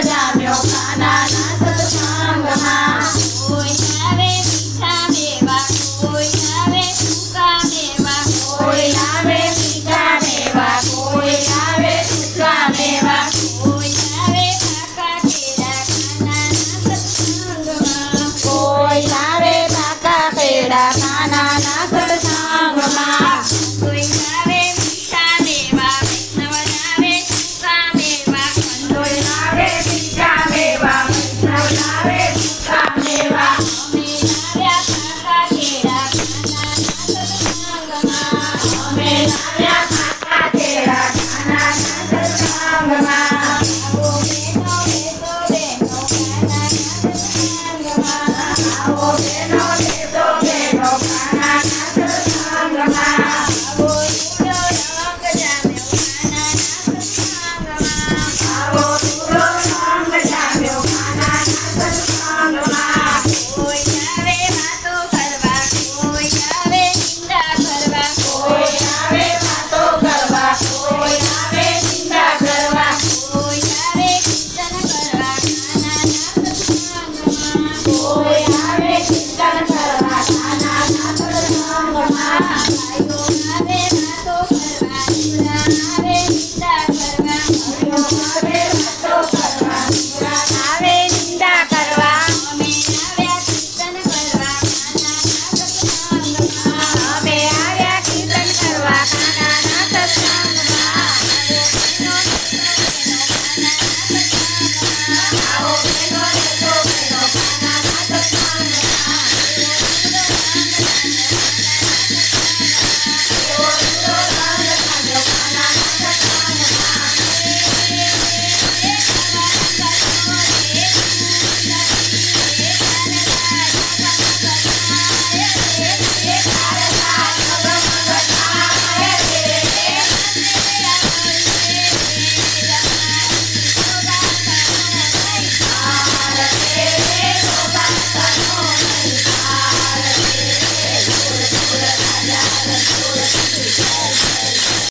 જામ્યો કાનાના સત્સંગમાં કોઈ આવે મીઠા મેવા કોઈ આવે સૂકા મેવા કોઈ આવે મીઠા મેવા કોઈ આવે સૂકા મેવા કોઈ આવે પાકા કેળા કાનાના સત્સંગમાં કોઈ આવે પાકા કેળા કાનાના સત્સંગમાં કોઈ આવે મીઠા મેવા વૈષ્ણવ આવે સૂકા મેવા કોઈ આવે મીઠા મેવા વૈષ્ણવ આવે સૂકા મેવા અમે લાવ્યા પાકા કેળા કાનાના સત્સંગમાં આવો બેનો બેસો બેનો કાનાના સત્સંગમાં આવો રૂડો રંગ જામ્યો કાનાના સત્સંગમાં આવો પૂરો રંગ જામ્યો કાનાના સત્સંગમાં કોઈ આવે વાતો કરવા કોઈ આવે નિંદા કરવા કોઈ આવે વાતો કરવા કોઈ આવે નિંદા કરવા કોઈ આવે કીર્તન કરવા કાનાના સત્સંગમાં કોઈ આવે ચિંતન કરવા કાનાના સત્સંગમાં ભાઈઓ આવે વાતો કરવા